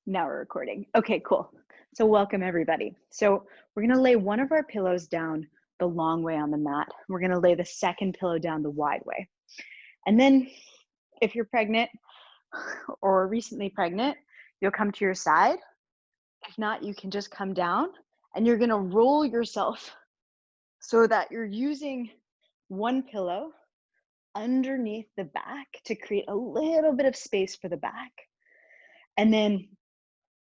Now we're recording. Okay, cool. So welcome everybody. So we're gonna lay one of our pillows down the long way on the mat. We're gonna lay the second pillow down the wide way. And then if you're pregnant or recently pregnant, you'll come to your side. If not, you can just come down and you're gonna roll yourself so that you're using one pillow underneath the back to create a little bit of space for the back. And then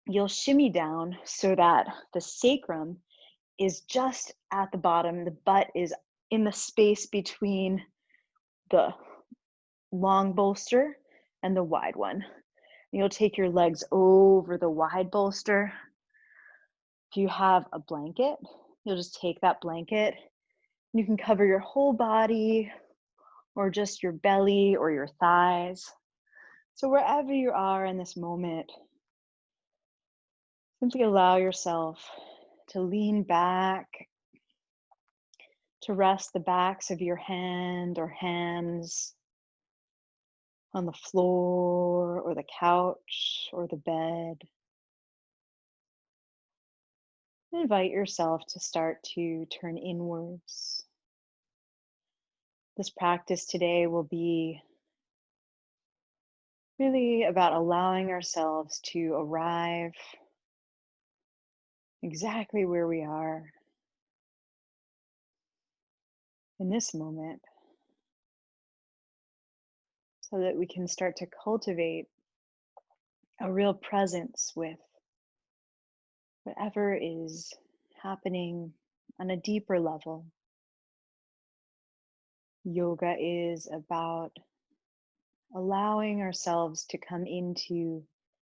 you'll shimmy down so that the sacrum is just at the bottom. The butt is in the space between the long bolster and the wide one. You'll take your legs over the wide bolster. If you have a blanket, you'll just take that blanket. You can cover your whole body or just your belly or your thighs. So wherever you are in this moment, simply allow yourself to lean back, to rest the backs of your hand or hands on the floor or the couch or the bed. Invite yourself to start to turn inwards. This practice today will be really about allowing ourselves to arrive exactly where we are in this moment, so that we can start to cultivate a real presence with whatever is happening on a deeper level. Yoga is about allowing ourselves to come into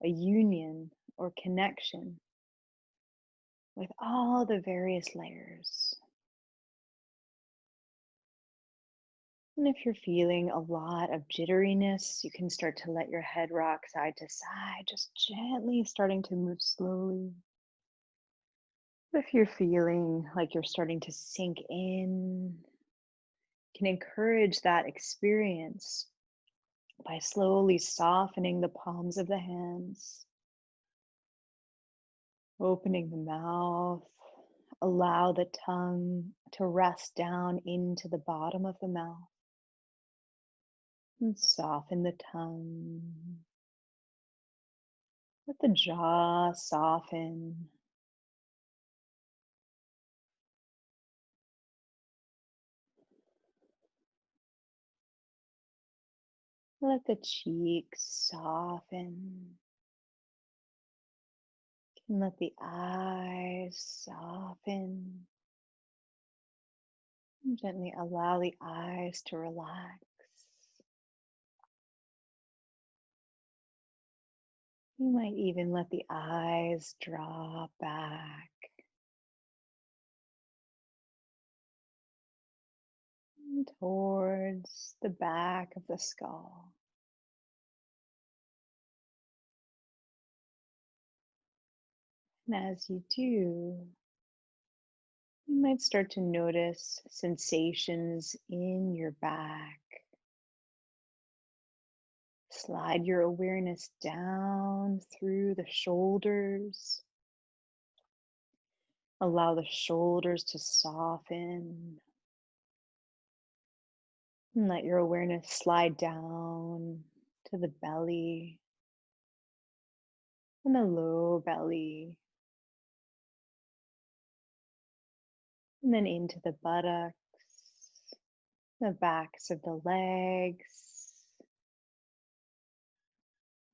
a union or connection with all the various layers. And if you're feeling a lot of jitteriness, you can start to let your head rock side to side, just gently starting to move slowly. If you're feeling like you're starting to sink in, you can encourage that experience by slowly softening the palms of the hands, opening the mouth, allow the tongue to rest down into the bottom of the mouth, and soften the tongue. Let the jaw soften. Let the cheeks soften. And let the eyes soften. And gently allow the eyes to relax. You might even let the eyes drop back towards the back of the skull. And as you do, you might start to notice sensations in your back. Slide your awareness down through the shoulders. Allow the shoulders to soften. And let your awareness slide down to the belly and the low belly. And then into the buttocks, the backs of the legs.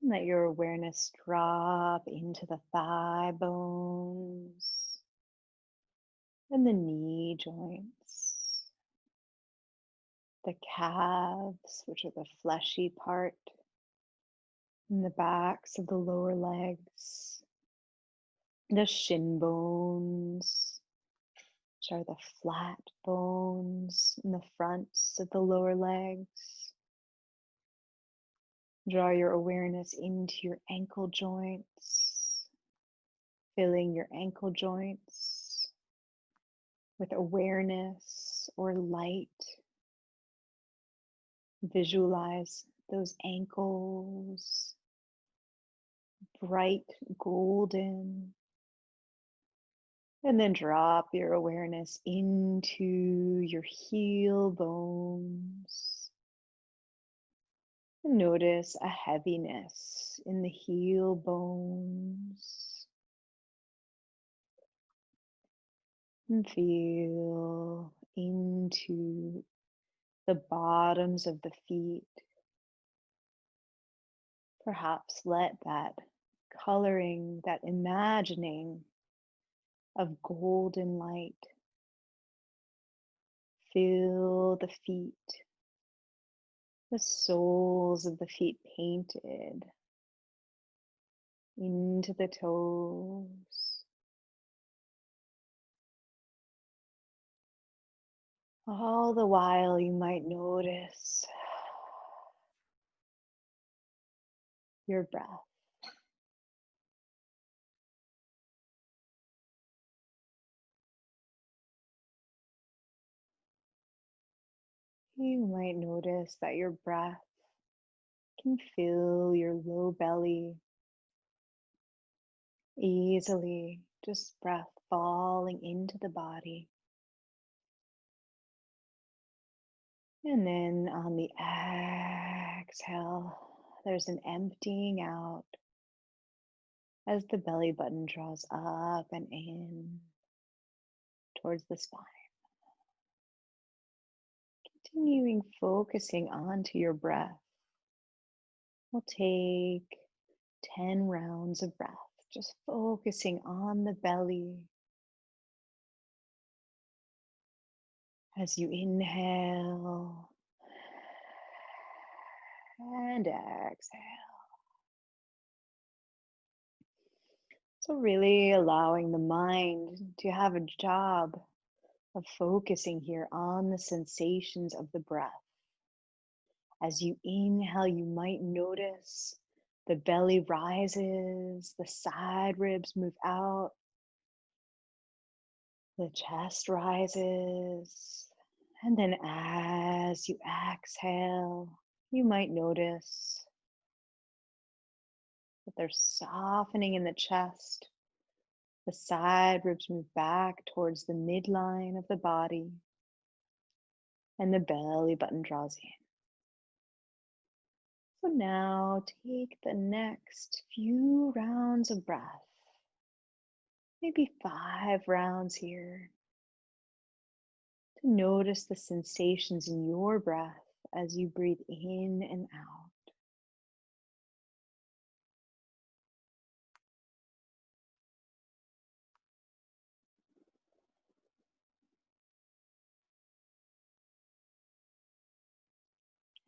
And let your awareness drop into the thigh bones and the knee joints, the calves, which are the fleshy part, and the backs of the lower legs, the shin bones, which are the flat bones in the fronts of the lower legs. Draw your awareness into your ankle joints, filling your ankle joints with awareness or light. Visualize those ankles bright golden. And then drop your awareness into your heel bones. And notice a heaviness in the heel bones. And feel into the bottoms of the feet. Perhaps let that coloring, that imagining of golden light fill the feet, the soles of the feet painted into the toes. All the while, you might notice your breath. You might notice that your breath can fill your low belly easily, just breath falling into the body. And then on the exhale, there's an emptying out as the belly button draws up and in towards the spine. Continuing focusing onto your breath. We'll take 10 rounds of breath, just focusing on the belly. As you inhale and exhale. So really allowing the mind to have a job of focusing here on the sensations of the breath. As you inhale, you might notice the belly rises, the side ribs move out, the chest rises, and then as you exhale, you might notice that there's softening in the chest. The side ribs move back towards the midline of the body, and the belly button draws in. So now take the next few rounds of breath, maybe 5 rounds here, to notice the sensations in your breath as you breathe in and out.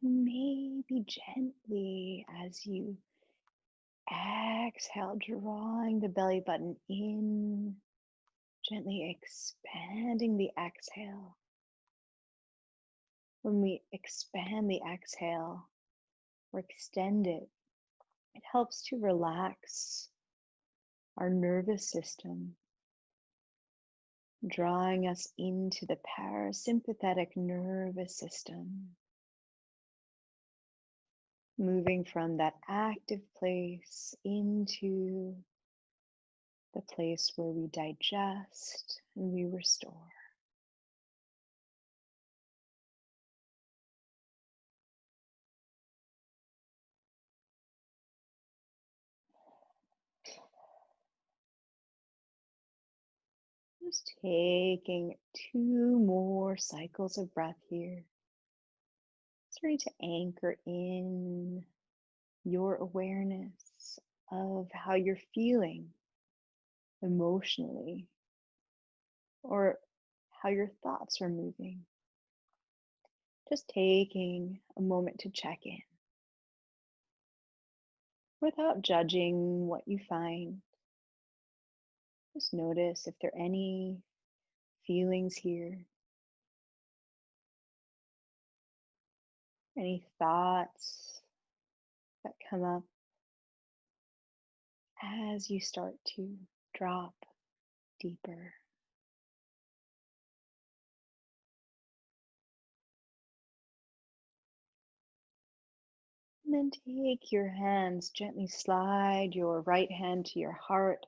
Maybe gently as you exhale, drawing the belly button in, gently expanding the exhale. When we expand the exhale or extend it, it helps to relax our nervous system, drawing us into the parasympathetic nervous system, moving from that active place into the place where we digest and we restore. Just taking 2 more cycles of breath here. Starting to anchor in your awareness of how you're feeling emotionally or how your thoughts are moving. Just taking a moment to check in without judging what you find. Just notice if there are any feelings here, any thoughts that come up as you start to drop deeper. And then take your hands, gently slide your right hand to your heart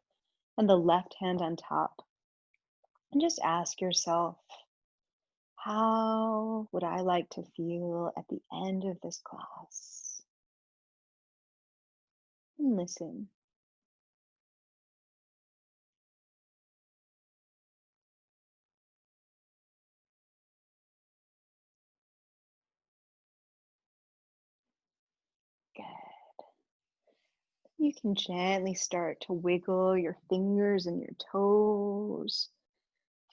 and the left hand on top. And just ask yourself, how would I like to feel at the end of this class? And listen. Good. You can gently start to wiggle your fingers and your toes.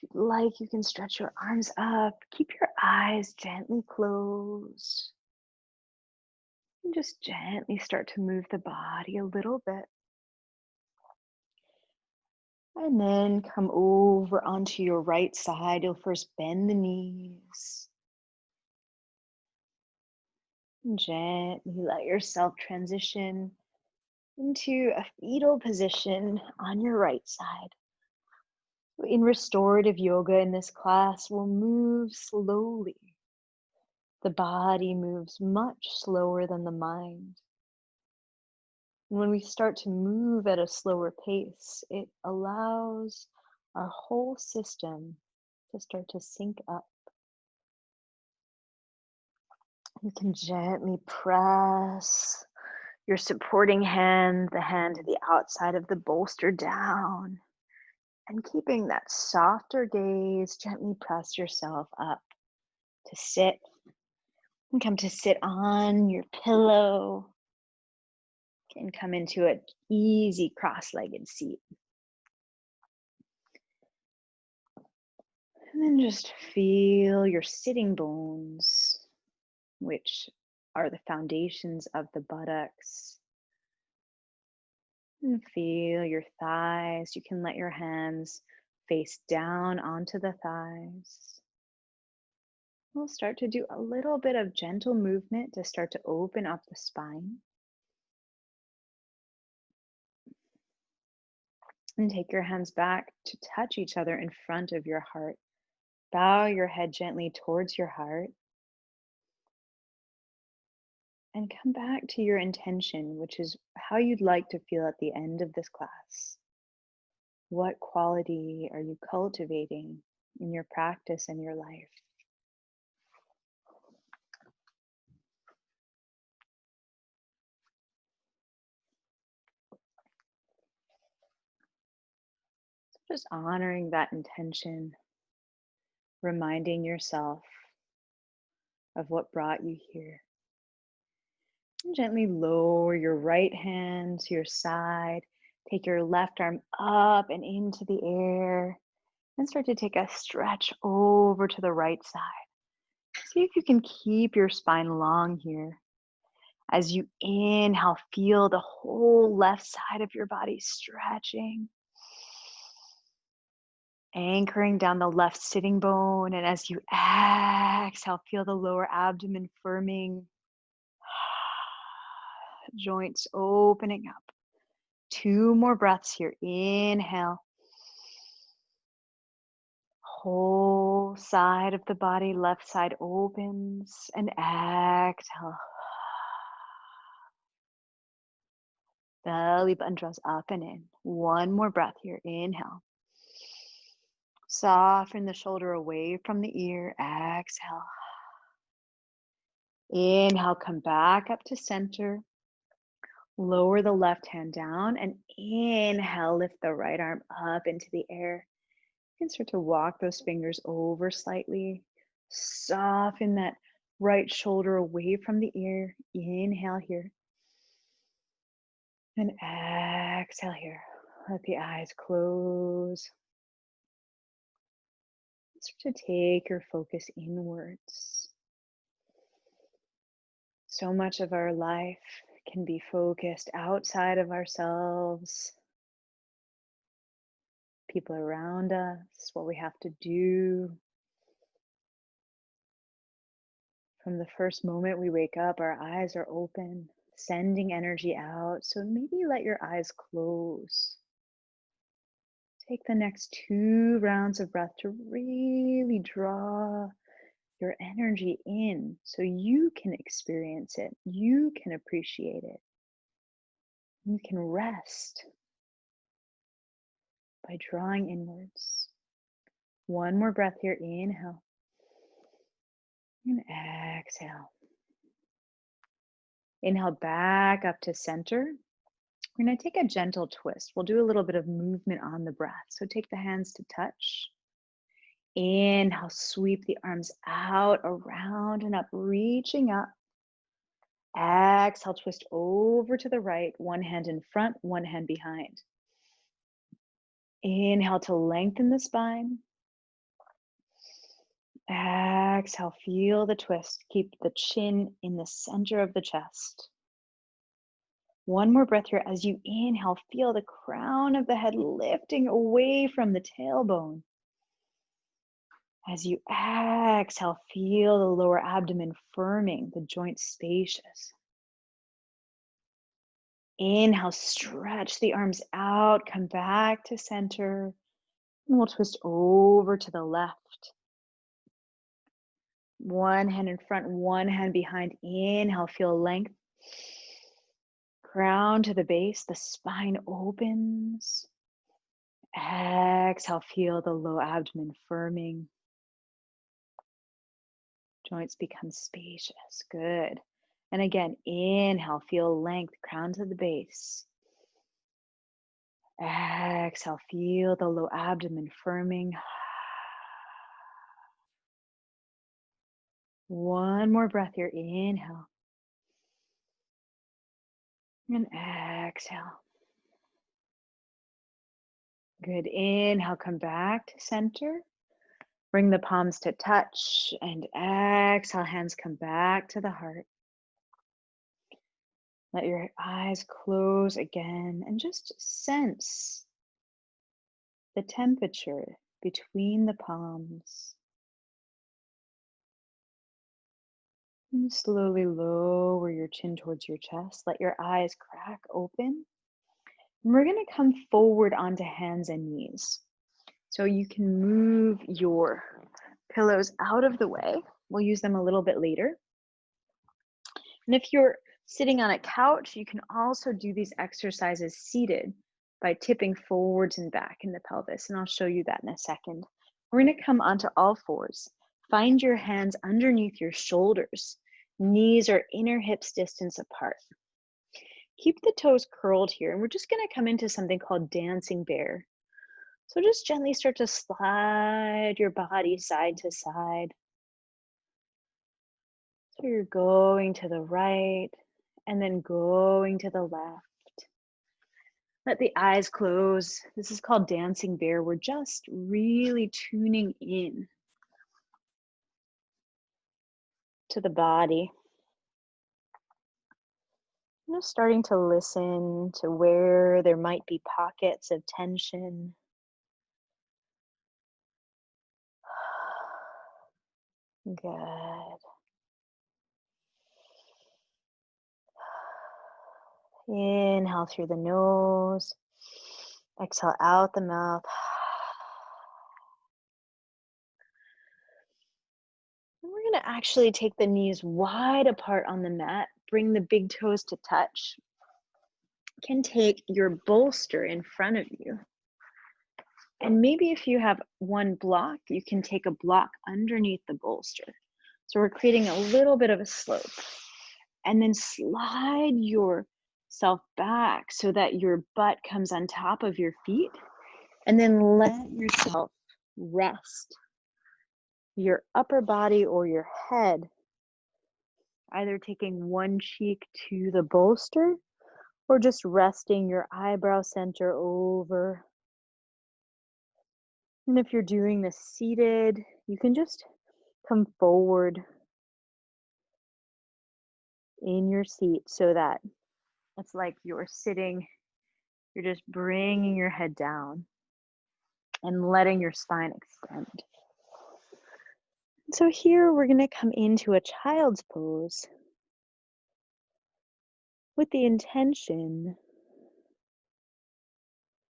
If you'd like, you can stretch your arms up. Keep your eyes gently closed. And just gently start to move the body a little bit. And then come over onto your right side. You'll first bend the knees. And gently let yourself transition into a fetal position on your right side. In restorative yoga in this class, we'll move slowly. The body moves much slower than the mind. And when we start to move at a slower pace, it allows our whole system to start to sync up. You can gently press your supporting hand, the hand to the outside of the bolster down. And keeping that softer gaze, gently press yourself up to sit. And come to sit on your pillow. And come into an easy cross-legged seat. And then just feel your sitting bones, which are the foundations of the buttocks. And feel your thighs. You can let your hands face down onto the thighs. We'll start to do a little bit of gentle movement to start to open up the spine. And take your hands back to touch each other in front of your heart. Bow your head gently towards your heart. And come back to your intention, which is how you'd like to feel at the end of this class. What quality are you cultivating in your practice and your life? So just honoring that intention, reminding yourself of what brought you here. And gently lower your right hand to your side. Take your left arm up and into the air. And start to take a stretch over to the right side. See if you can keep your spine long here. As you inhale, feel the whole left side of your body stretching. Anchoring down the left sitting bone. And as you exhale, feel the lower abdomen firming. Joints opening up. 2 more breaths here. Inhale. Whole side of the body, left side opens. And exhale. Belly button draws up and in. 1 more breath here. Inhale. Soften the shoulder away from the ear. Exhale. Inhale, come back up to center. Lower the left hand down and inhale, lift the right arm up into the air. You can start to walk those fingers over slightly. Soften that right shoulder away from the ear. Inhale here. And exhale here. Let the eyes close. Start to take your focus inwards. So much of our life can be focused outside of ourselves, people around us, what we have to do. From the first moment we wake up, our eyes are open, sending energy out. So maybe let your eyes close. Take the next 2 rounds of breath to really draw your energy in so you can experience it, you can appreciate it, you can rest by drawing inwards. One more breath here, inhale and exhale. Inhale back up to center. We're going to take a gentle twist. We'll do a little bit of movement on the breath. So take the hands to touch. Inhale, sweep the arms out, around and up, reaching up. Exhale, twist over to the right, one hand in front, one hand behind. Inhale to lengthen the spine. Exhale, feel the twist. Keep the chin in the center of the chest. One more breath here. As you inhale, feel the crown of the head lifting away from the tailbone. As you exhale, feel the lower abdomen firming, the joints spacious. Inhale, stretch the arms out, come back to center, and we'll twist over to the left. One hand in front, one hand behind. Inhale, feel length. Crown to the base, the spine opens. Exhale, feel the low abdomen firming. Joints become spacious. Good. And again, inhale, feel length, crown to the base. Exhale, feel the low abdomen firming. One more breath here. Inhale. And exhale. Good. Inhale, come back to center. Bring the palms to touch. And exhale, hands come back to the heart. Let your eyes close again and just sense the temperature between the palms. And slowly lower your chin towards your chest. Let your eyes crack open. And we're going to come forward onto hands and knees. So you can move your pillows out of the way. We'll use them a little bit later. And if you're sitting on a couch, you can also do these exercises seated by tipping forwards and back in the pelvis. And I'll show you that in a second. We're going to come onto all fours. Find your hands underneath your shoulders. Knees are inner hips distance apart. Keep the toes curled here. And we're just going to come into something called dancing bear. So just gently start to slide your body side to side. So you're going to the right and then going to the left. Let the eyes close. This is called dancing bear. We're just really tuning in to the body. Just starting to listen to where there might be pockets of tension. Good. Inhale through the nose. Exhale out the mouth. And we're going to actually take the knees wide apart on the mat. Bring the big toes to touch. You can take your bolster in front of you. And maybe if you have one block, you can take a block underneath the bolster. So we're creating a little bit of a slope. And then slide yourself back so that your butt comes on top of your feet. And then let yourself rest your upper body or your head, either taking one cheek to the bolster or just resting your eyebrow center over. And if you're doing this seated, you can just come forward in your seat so that it's like you're sitting, you're just bringing your head down and letting your spine extend. So here we're going to come into a child's pose with the intention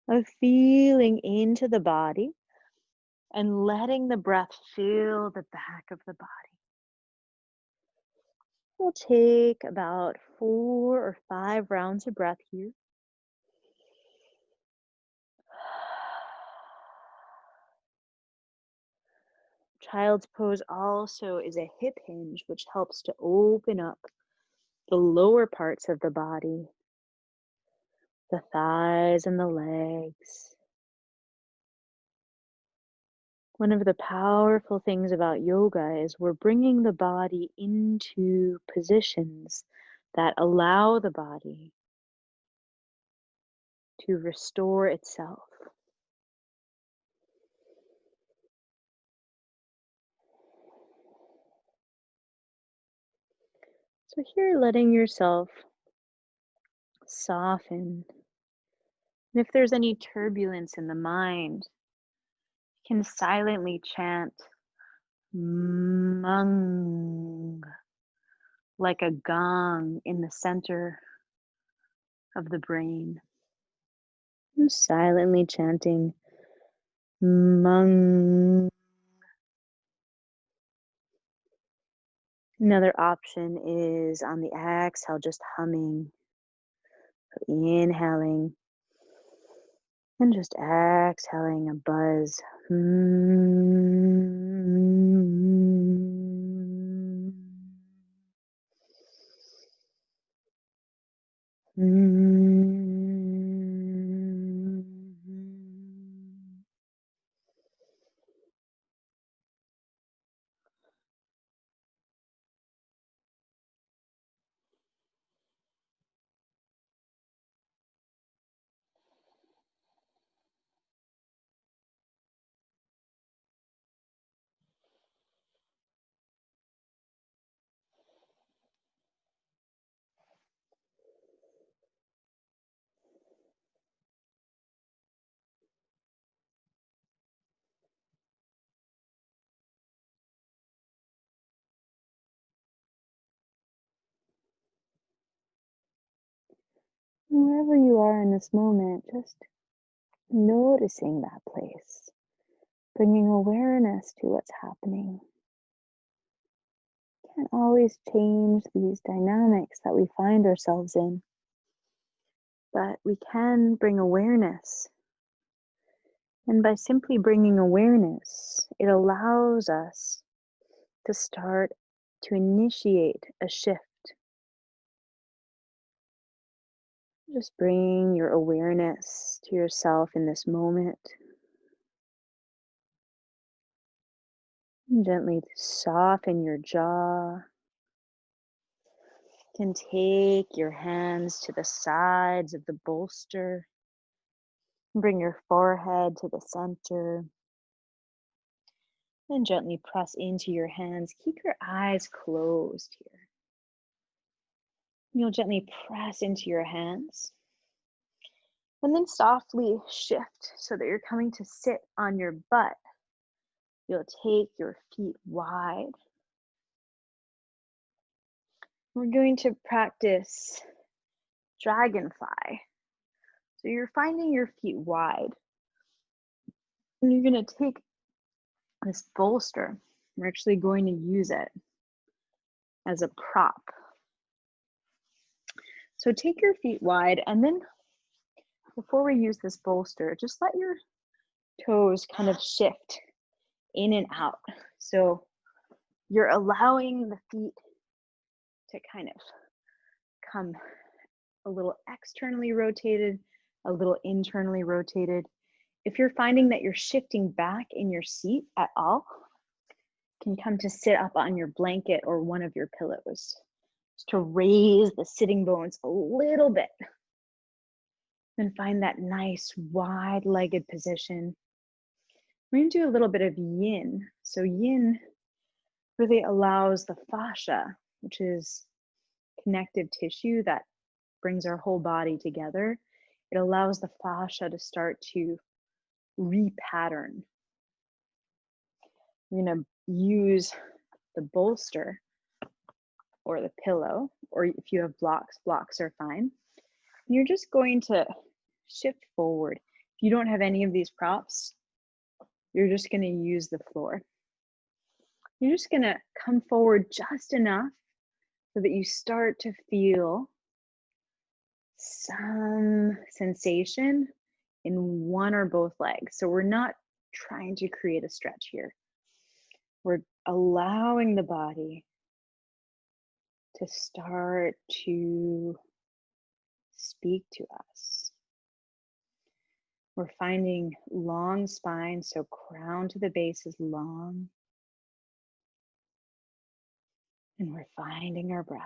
of feeling into the body and letting the breath fill the back of the body. We'll take about 4 or 5 rounds of breath here. Child's pose also is a hip hinge, which helps to open up the lower parts of the body, the thighs and the legs. One of the powerful things about yoga is we're bringing the body into positions that allow the body to restore itself. So here, letting yourself soften. And if there's any turbulence in the mind, you can silently chant Mung, like a gong in the center of the brain. I'm silently chanting Mung. Another option is on the exhale, just humming. So inhaling and just exhaling a buzz. Wherever you are in this moment, just noticing that place, bringing awareness to what's happening. Can't always change these dynamics that we find ourselves in, but we can bring awareness. And by simply bringing awareness, it allows us to start to initiate a shift. Just bring your awareness to yourself in this moment. And gently soften your jaw. You can take your hands to the sides of the bolster. Bring your forehead to the center. And gently press into your hands. Keep your eyes closed here. You'll gently press into your hands. And then softly shift so that you're coming to sit on your butt. You'll take your feet wide. We're going to practice dragonfly. So you're finding your feet wide. And you're going to take this bolster. We're actually going to use it as a prop. So take your feet wide, and then before we use this bolster, just let your toes kind of shift in and out. So you're allowing the feet to kind of come a little externally rotated, a little internally rotated. If you're finding that you're shifting back in your seat at all, you can come to sit up on your blanket or one of your pillows, just to raise the sitting bones a little bit. And find that nice wide-legged position. We're going to do a little bit of yin. So yin really allows the fascia, which is connective tissue that brings our whole body together. It allows the fascia to start to repattern. We're going to use the bolster or the pillow, or if you have blocks are fine. You're just going to shift forward. If you don't have any of these props, you're just going to use the floor. You're just going to come forward just enough so that you start to feel some sensation in one or both legs. So we're not trying to create a stretch here. We're allowing the body to start to speak to us. We're finding long spine, so crown to the base is long. And we're finding our breath.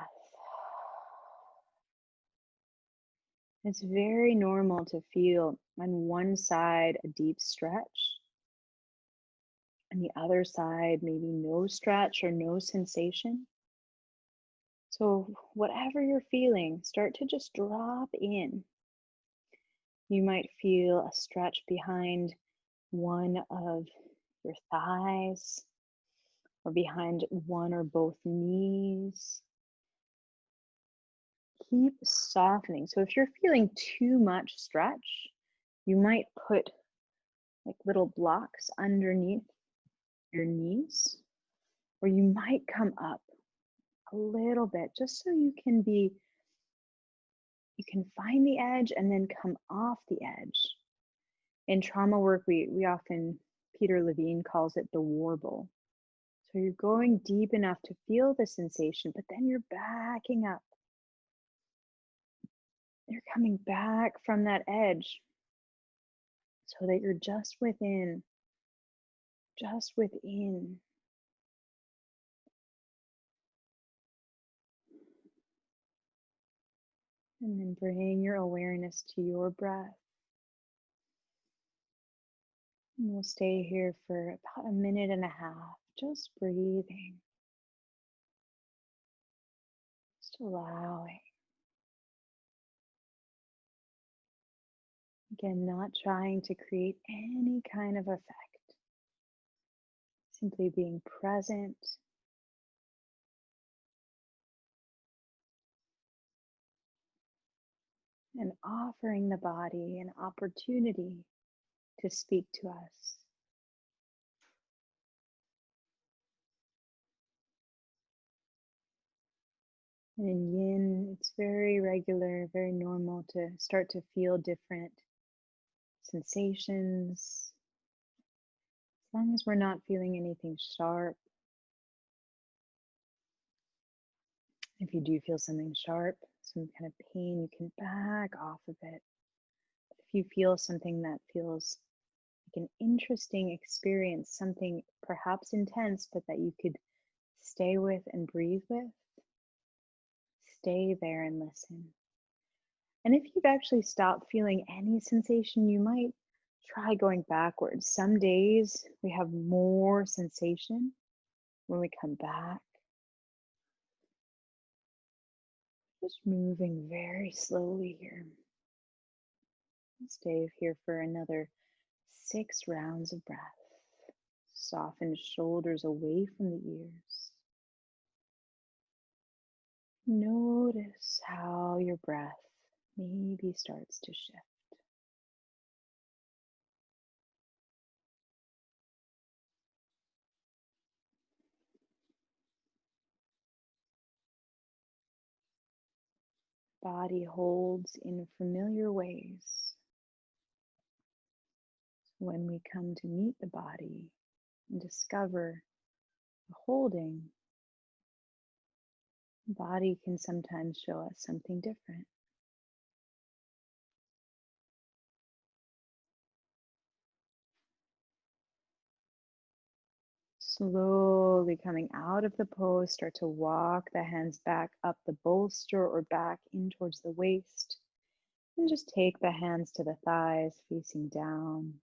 It's very normal to feel on one side a deep stretch, and the other side maybe no stretch or no sensation. So whatever you're feeling, start to just drop in. You might feel a stretch behind one of your thighs or behind one or both knees. Keep softening. So if you're feeling too much stretch, you might put like little blocks underneath your knees, or you might come up a little bit just so you can find the edge and then come off the edge. In trauma work, we often, Peter Levine calls it the warble. So you're going deep enough to feel the sensation, but then you're backing up. You're coming back from that edge so that you're just within. And then bring your awareness to your breath. And we'll stay here for about 1.5 minutes, just breathing, just allowing. Again, not trying to create any kind of effect. Simply being present and offering the body an opportunity to speak to us. And in Yin, it's very regular, very normal to start to feel different sensations. As long as we're not feeling anything sharp. If you do feel something sharp, some kind of pain, you can back off of it. If you feel something that feels like an interesting experience, something perhaps intense, but that you could stay with and breathe with, stay there and listen. And if you've actually stopped feeling any sensation, you might try going backwards. Some days we have more sensation when we come back. Just moving very slowly here. Stay here for another 6 rounds of breath. Soften shoulders away from the ears. Notice how your breath maybe starts to shift. Body holds in familiar ways. When we come to meet the body and discover the holding, the body can sometimes show us something different. Slowly coming out of the pose, start to walk the hands back up the bolster or back in towards the waist. And just take the hands to the thighs, facing down.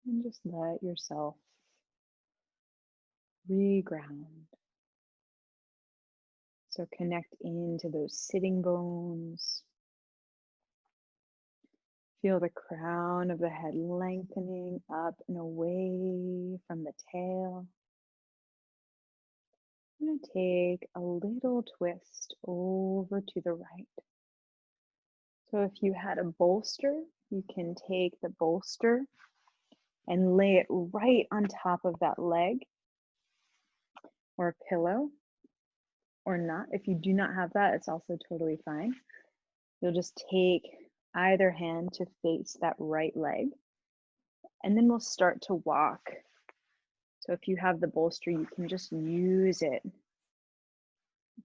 And just let yourself reground. So connect into those sitting bones. Feel the crown of the head lengthening up and away from the tail. I'm going to take a little twist over to the right. So if you had a bolster, you can take the bolster and lay it right on top of that leg or pillow, or not. If you do not have that, it's also totally fine. You'll just take either hand to face that right leg, and then we'll start to walk. So if you have the bolster, you can just use it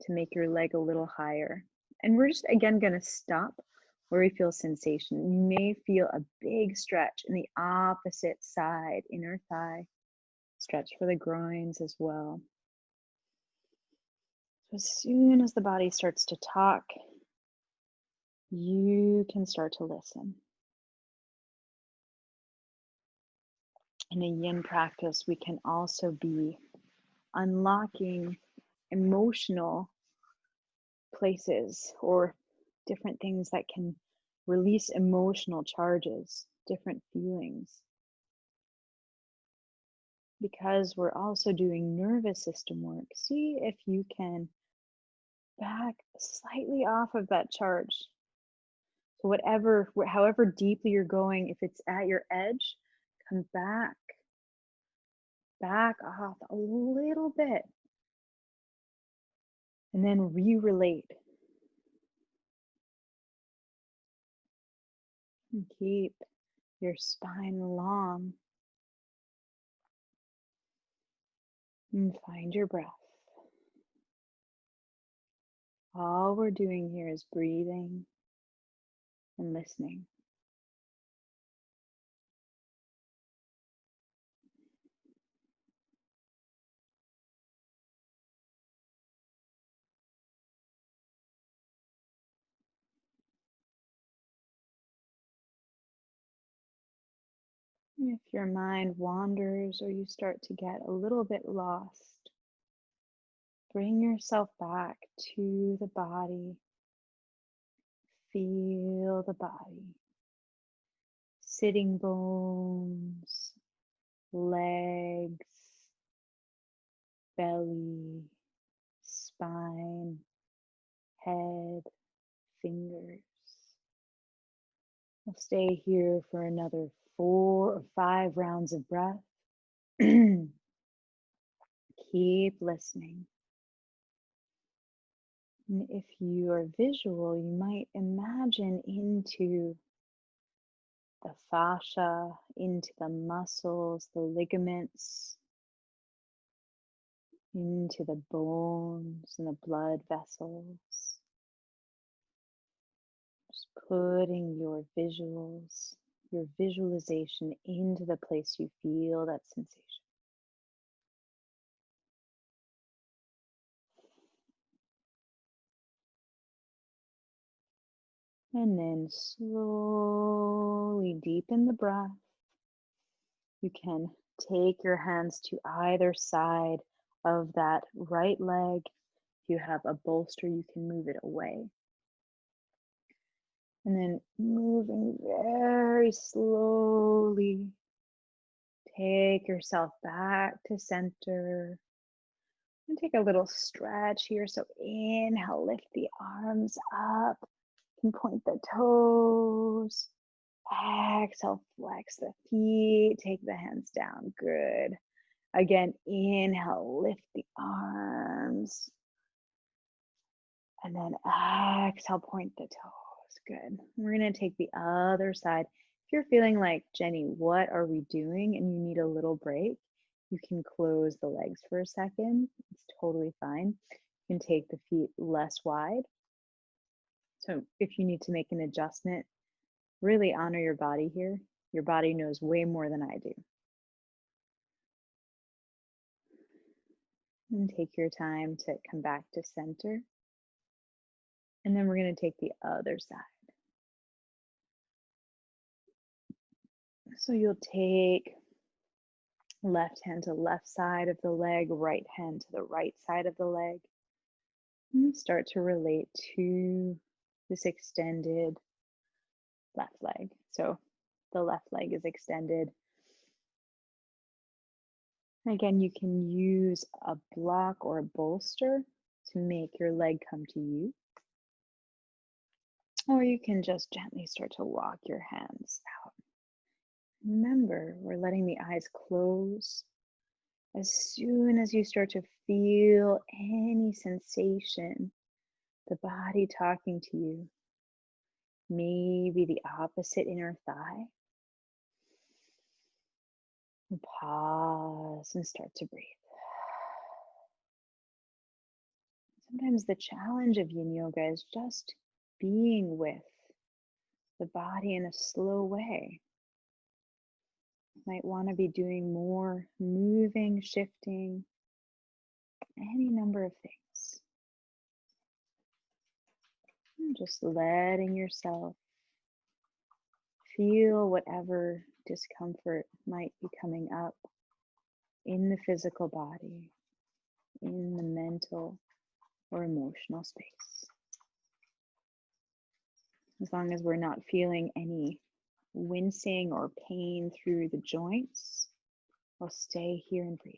to make your leg a little higher. And we're just, again, going to stop where we feel sensation. You may feel a big stretch in the opposite side, inner thigh. Stretch for the groins as well. So as soon as the body starts to talk, you can start to listen. In a yin practice, we can also be unlocking emotional places or different things that can release emotional charges, different feelings. Because we're also doing nervous system work, see if you can back slightly off of that charge. So however deeply you're going, if it's at your edge, come back off a little bit, and then re-relate. And keep your spine long. And find your breath. All we're doing here is breathing and listening. If your mind wanders or you start to get a little bit lost, bring yourself back to the body. Feel the body. Sitting bones, legs, belly, spine, head, fingers. We'll stay here for another 4 or 5 rounds of breath. Keep listening. And if you are visual, you might imagine into the fascia, into the muscles, the ligaments, into the bones and the blood vessels. Just putting your visuals, your visualization into the place you feel that sensation. And then slowly deepen the breath. You can take your hands to either side of that right leg. If you have a bolster, you can move it away. And then moving very slowly, take yourself back to center. And take a little stretch here. So inhale, lift the arms up. You can point the toes. Exhale, flex the feet. Take the hands down. Good. Again, inhale, lift the arms. And then exhale, point the toes. Good. We're going to take the other side. If you're feeling like, Jenny, what are we doing? And you need a little break, you can close the legs for a second. It's totally fine. You can take the feet less wide. So if you need to make an adjustment, really honor your body here. Your body knows way more than I do. And take your time to come back to center. And then we're going to take the other side. So you'll take left hand to left side of the leg, right hand to the right side of the leg. And start to relate to this extended left leg. So the left leg is extended. Again, you can use a block or a bolster to make your leg come to you. Or you can just gently start to walk your hands out. Remember, we're letting the eyes close as soon as you start to feel any sensation, the body talking to you. Maybe the opposite inner thigh. And pause and start to breathe. Sometimes the challenge of Yin Yoga is just being with the body in a slow way. You might want to be doing more moving, shifting, any number of things. And just letting yourself feel whatever discomfort might be coming up in the physical body, in the mental or emotional space. As long as we're not feeling any wincing or pain through the joints, we'll stay here and breathe.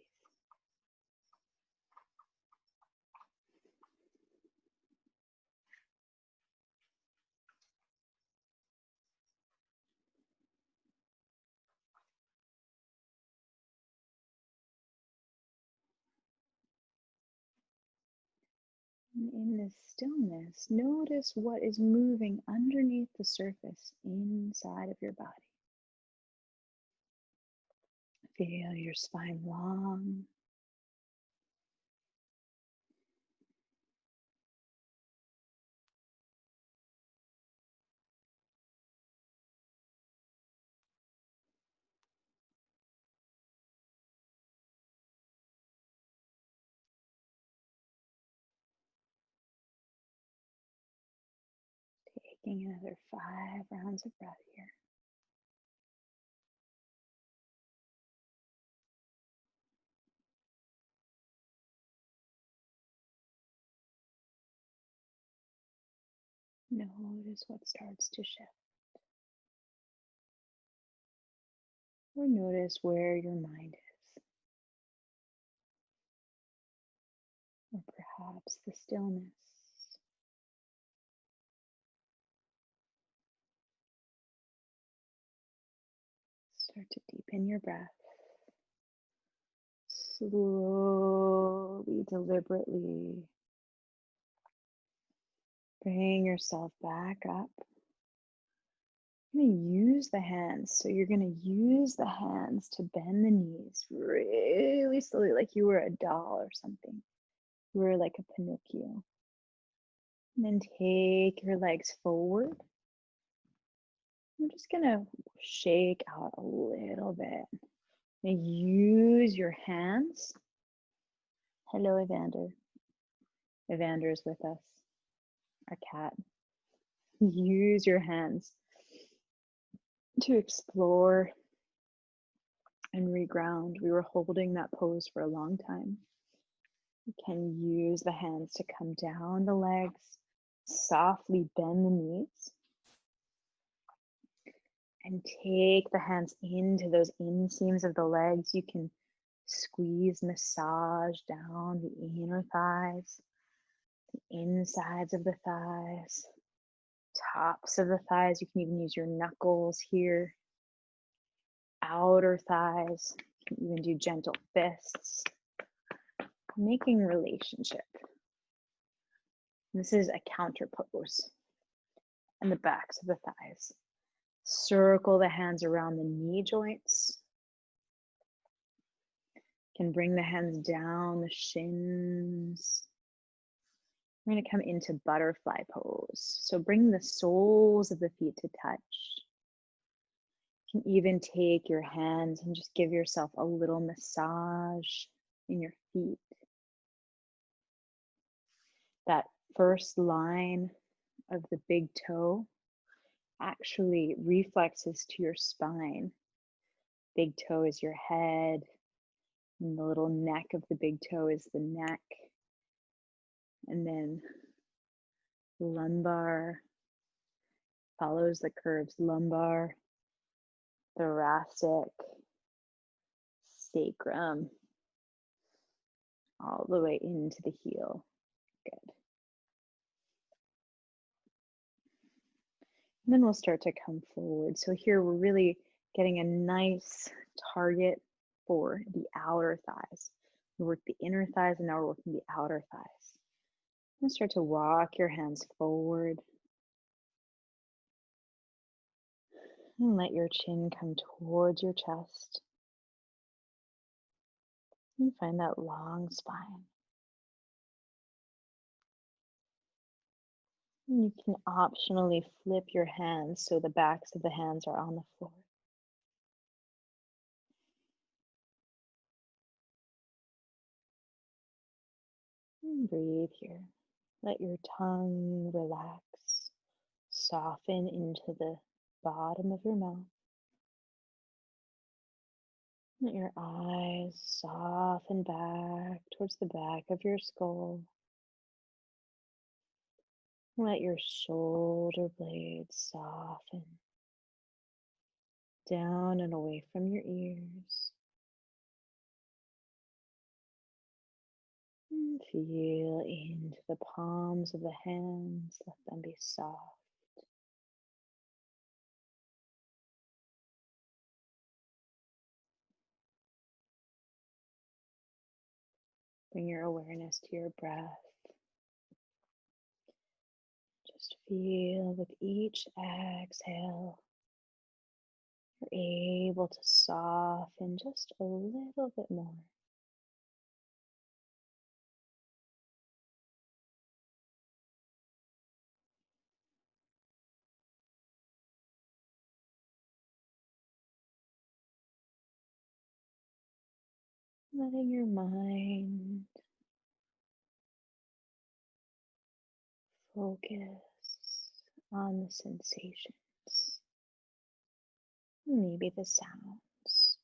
And in this stillness, notice what is moving underneath the surface inside of your body. Feel your spine long. Taking another 5 rounds of breath here. Notice what starts to shift. Or notice where your mind is. Or perhaps the stillness. Start to deepen your breath. Slowly, deliberately bring yourself back up. You're going to use the hands. So you're going to use the hands to bend the knees really slowly, like you were a doll or something. You were like a Pinocchio. And then take your legs forward. I'm just going to shake out a little bit. And use your hands. Hello, Evander. Evander is with us, our cat. Use your hands to explore and reground. We were holding that pose for a long time. You can use the hands to come down the legs, softly bend the knees, and take the hands into those inseams of the legs. You can squeeze, massage down the inner thighs, the insides of the thighs, tops of the thighs. You can even use your knuckles here, outer thighs. You can even do gentle fists, making relationship. This is a counter pose. And the backs of the thighs. Circle the hands around the knee joints. You can bring the hands down the shins. We're going to come into butterfly pose. So bring the soles of the feet to touch. You can even take your hands and just give yourself a little massage in your feet. That first line of the big toe actually reflexes to your spine. Big toe is your head, and the little neck of the big toe is the neck. And then lumbar follows the curves, lumbar, thoracic, sacrum, all the way into the heel. Good. And then we'll start to come forward. So here we're really getting a nice target for the outer thighs. We work the inner thighs and now we're working the outer thighs. And start to walk your hands forward. And let your chin come towards your chest. And find that long spine. And you can optionally flip your hands so the backs of the hands are on the floor. And breathe here. Let your tongue relax, soften into the bottom of your mouth. Let your eyes soften back towards the back of your skull. Let your shoulder blades soften down and away from your ears. And feel into the palms of the hands. Let them be soft. Bring your awareness to your breath. Just feel with each exhale, you're able to soften just a little bit more. Letting your mind focus on the sensations, maybe the sounds.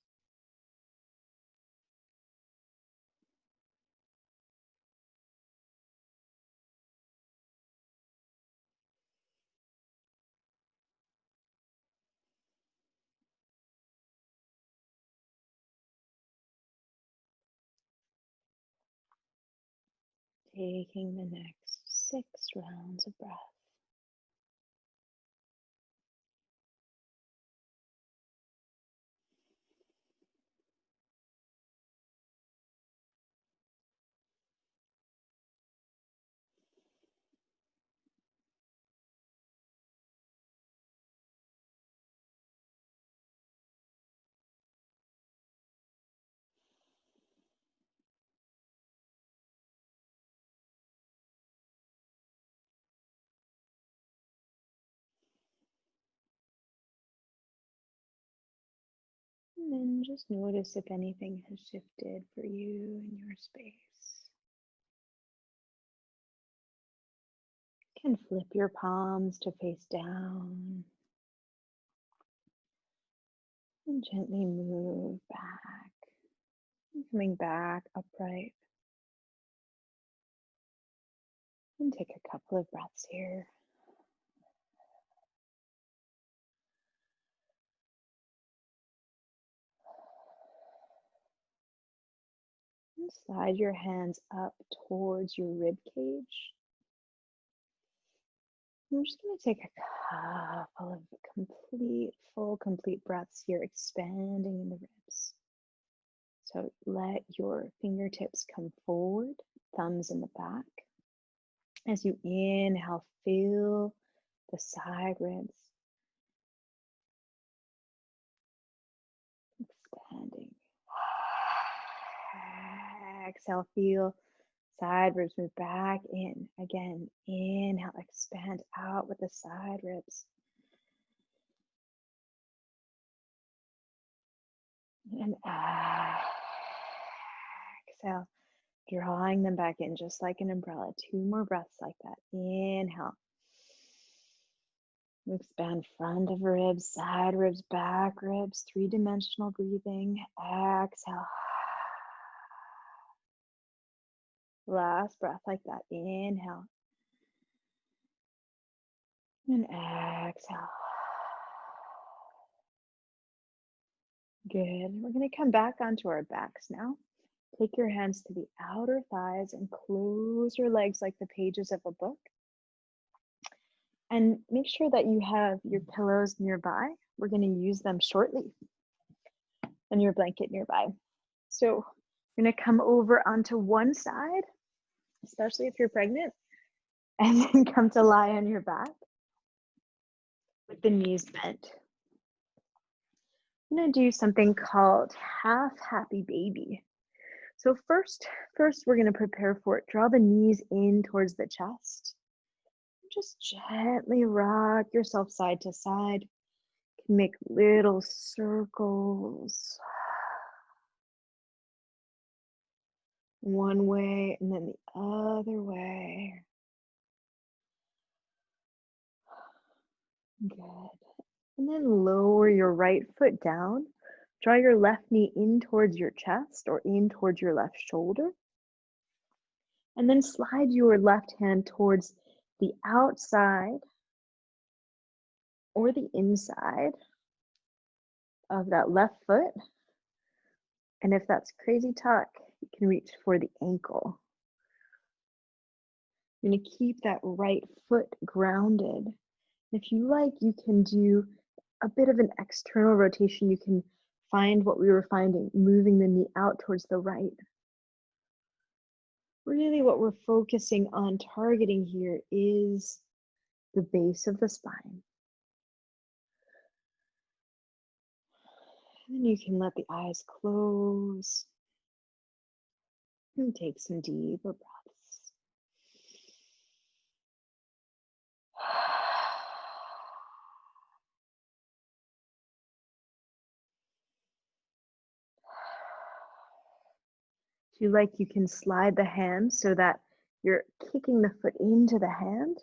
Taking the next 6 rounds of breath. And then just notice if anything has shifted for you in your space. You can flip your palms to face down and gently move back. And coming back upright. And take a couple of breaths here. And slide your hands up towards your rib cage. I'm just going to take a couple of complete breaths here, expanding in the ribs. So let your fingertips come forward, thumbs in the back. As you inhale, feel the side ribs expanding. Exhale, feel side ribs move back in. Again, inhale, expand out with the side ribs. And exhale, drawing them back in just like an umbrella. 2 more breaths like that. Inhale. Expand front of ribs, side ribs, back ribs, 3-dimensional breathing. Exhale. Last breath like that. Inhale. And exhale. Good. We're going to come back onto our backs now. Take your hands to the outer thighs and close your legs like the pages of a book. And make sure that you have your pillows nearby. We're going to use them shortly, and your blanket nearby. So you're going to come over onto one side, especially if you're pregnant, and then come to lie on your back with the knees bent. I'm going to do something called half happy baby. So first we're going to prepare for it. Draw the knees in towards the chest. Just gently rock yourself side to side. You can make little circles. One way and then the other way. Good. And then lower your right foot down. Draw your left knee in towards your chest or in towards your left shoulder. And then slide your left hand towards the outside or the inside of that left foot. And if that's crazy talk, you can reach for the ankle. You're going to keep that right foot grounded. If you like, you can do a bit of an external rotation. You can find what we were finding, moving the knee out towards the right. Really what we're focusing on targeting here is the base of the spine. And then you can let the eyes close and take some deeper breaths. If you like, you can slide the hand so that you're kicking the foot into the hand.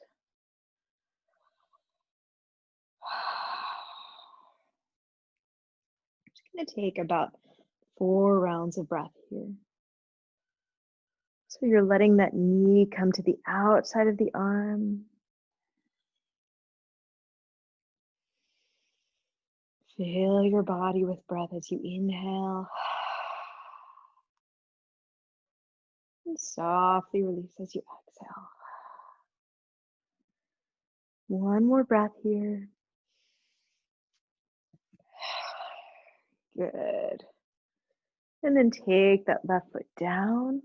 I'm just going to take about 4 rounds of breath here. So you're letting that knee come to the outside of the arm. Fill your body with breath as you inhale. And softly release as you exhale. One more breath here. Good. And then take that left foot down.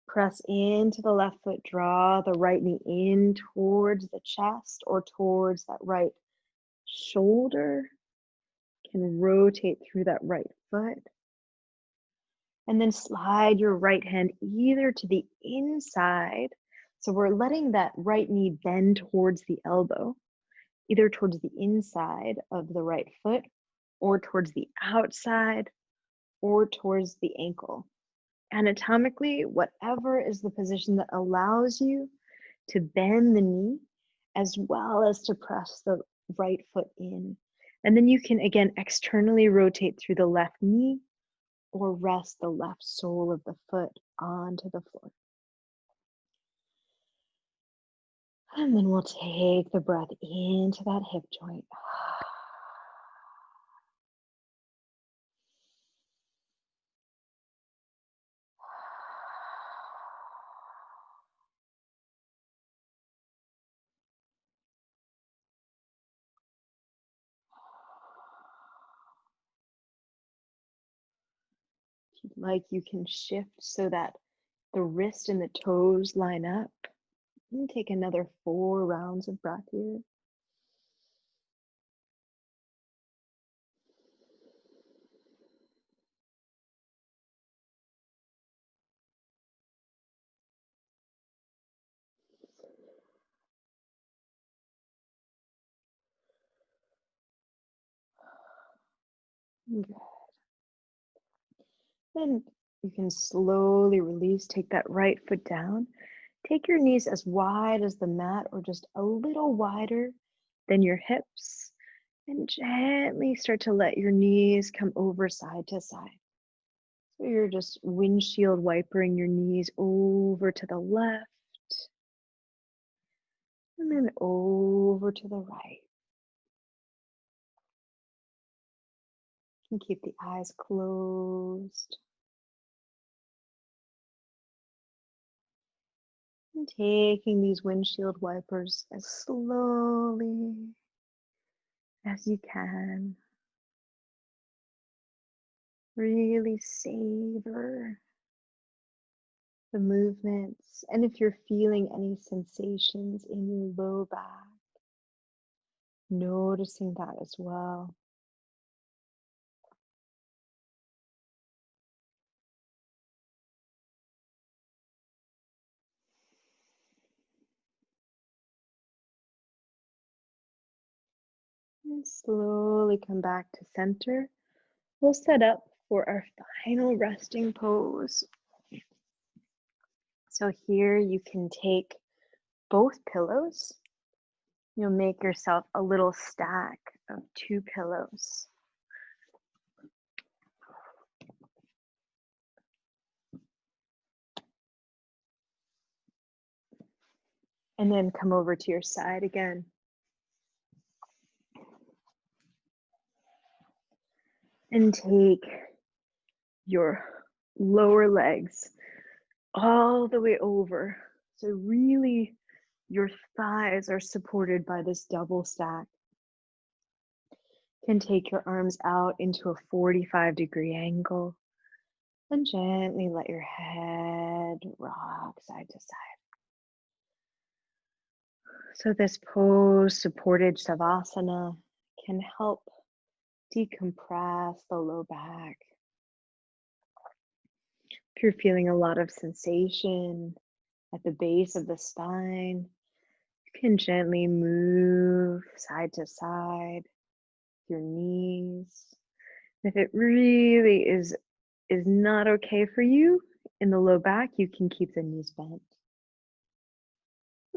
Press into the left foot. Draw the right knee in towards the chest or towards that right shoulder. Can rotate through that right foot. And then slide your right hand either to the inside. So we're letting that right knee bend towards the elbow, either towards the inside of the right foot or towards the outside or towards the ankle. Anatomically, whatever is the position that allows you to bend the knee as well as to press the right foot in. And then you can, again, externally rotate through the left knee or rest the left sole of the foot onto the floor. And then we'll take the breath into that hip joint. If you'd like, you can shift so that the wrist and the toes line up. And take another 4 rounds of breath here. Good. Then you can slowly release, take that right foot down. Take your knees as wide as the mat or just a little wider than your hips. And gently start to let your knees come over side to side. So you're just windshield wipering your knees over to the left and then over to the right. You can keep the eyes closed. And taking these windshield wipers as slowly as you can. Really savor the movements. And if you're feeling any sensations in your low back, noticing that as well. And slowly come back to center. We'll set up for our final resting pose. So here you can take both pillows. You'll make yourself a little stack of 2 pillows. And then come over to your side again. And take your lower legs all the way over. So really your thighs are supported by this double stack. You can take your arms out into a 45-degree angle and gently let your head rock side to side. So this pose, supported Savasana, can help decompress the low back. If you're feeling a lot of sensation at the base of the spine, you can gently move side to side, your knees. If it really is not okay for you in the low back, you can keep the knees bent.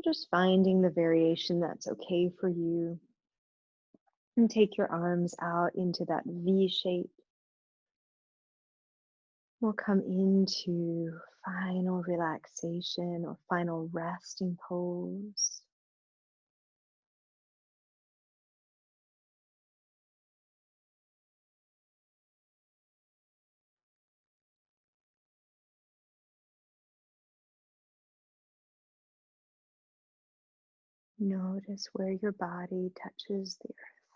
Just finding the variation that's okay for you. And take your arms out into that V shape. We'll come into final relaxation or final resting pose. Notice where your body touches the earth,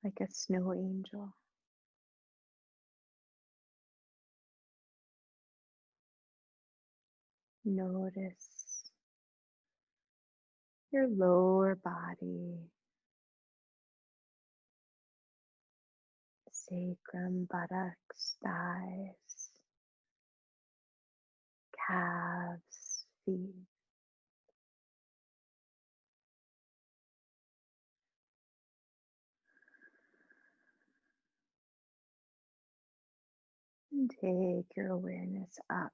like a snow angel. Notice your lower body, sacrum, buttocks, thighs, calves, feet. And take your awareness up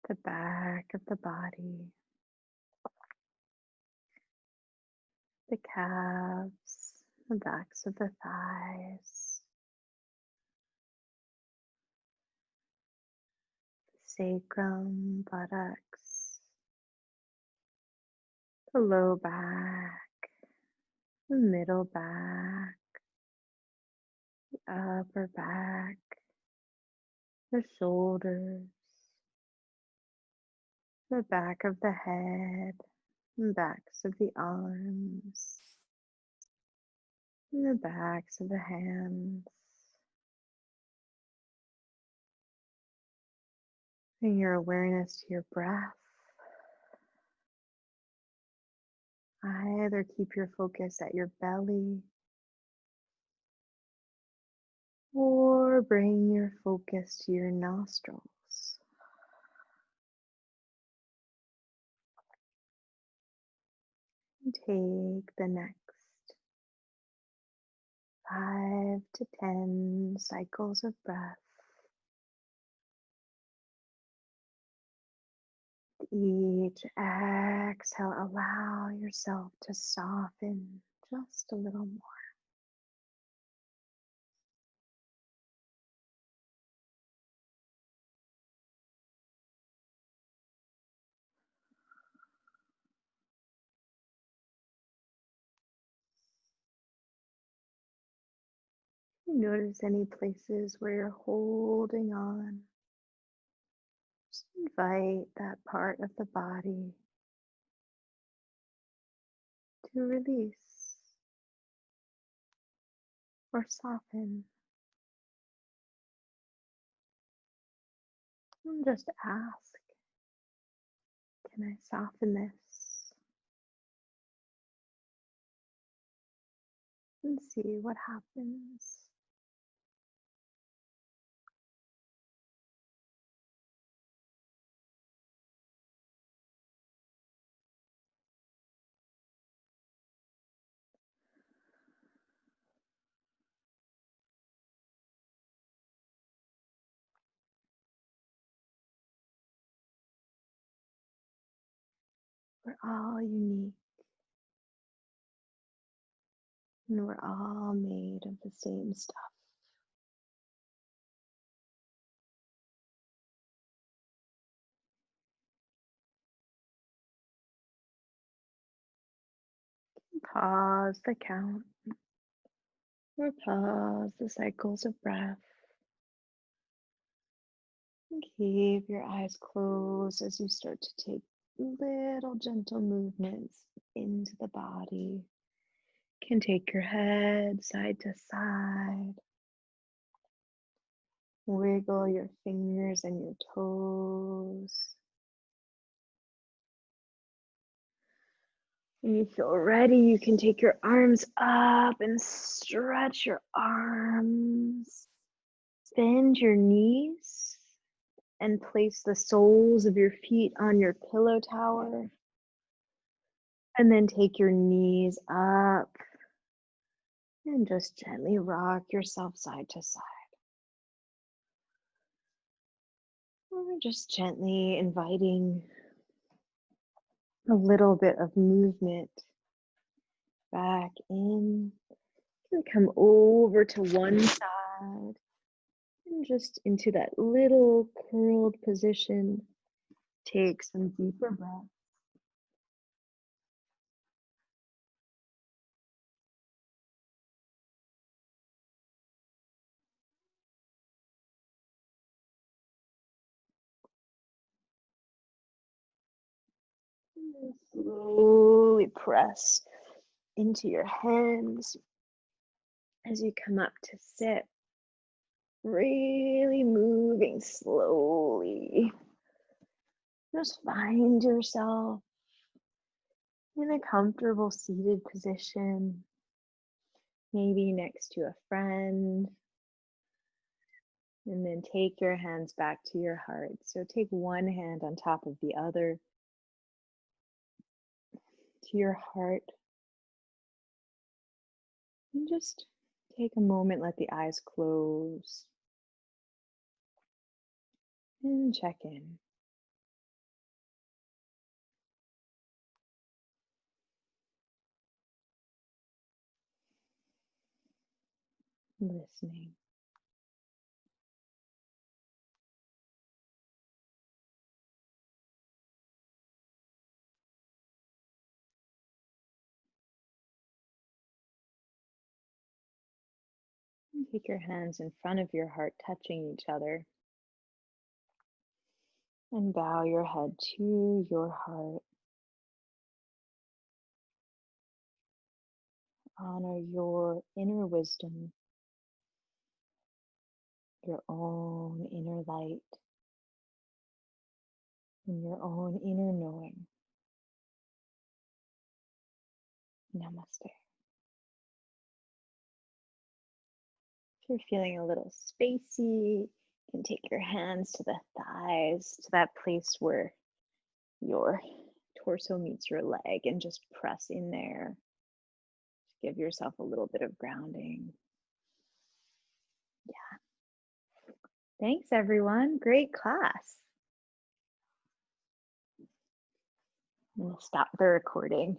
the back of the body, the calves, the backs of the thighs, sacrum, buttocks, the low back, the middle back, the upper back, the shoulders, the back of the head, and backs of the arms, and the backs of the hands. Bring your awareness to your breath. Either keep your focus at your belly or bring your focus to your nostrils. And take the next 5 to 10 cycles of breath. Each exhale, allow yourself to soften just a little more. Notice any places where you're holding on. Just Invite that part of the body to release or soften. And just ask, can I soften this? And see what happens. We're all unique, and we're all made of the same stuff. Pause the count, or pause the cycles of breath. And keep your eyes closed as you start to take little gentle movements into the body. You can take your head side to side. Wiggle your fingers and your toes. When you feel ready, you can take your arms up and stretch your arms. Bend your knees and place the soles of your feet on your pillow tower. And then take your knees up and just gently rock yourself side to side. Or just gently inviting a little bit of movement back in. You can come over to one side and just into that little curled position. Take some deeper breaths. And slowly press into your hands as you come up to sit. Really moving slowly. Just find yourself in a comfortable seated position, maybe next to a friend. And then take your hands back to your heart. So take one hand on top of the other to your heart. And just take a moment, let the eyes close. And check in. Listening. And take your hands in front of your heart, touching each other. And bow your head to your heart. Honor your inner wisdom, your own inner light, and your own inner knowing. Namaste. If you're feeling a little spacey, you can take your hands to the thighs, to that place where your torso meets your leg, and just press in there. Just give yourself a little bit of grounding. Yeah. Thanks, everyone. Great class. I'm going to stop the recording.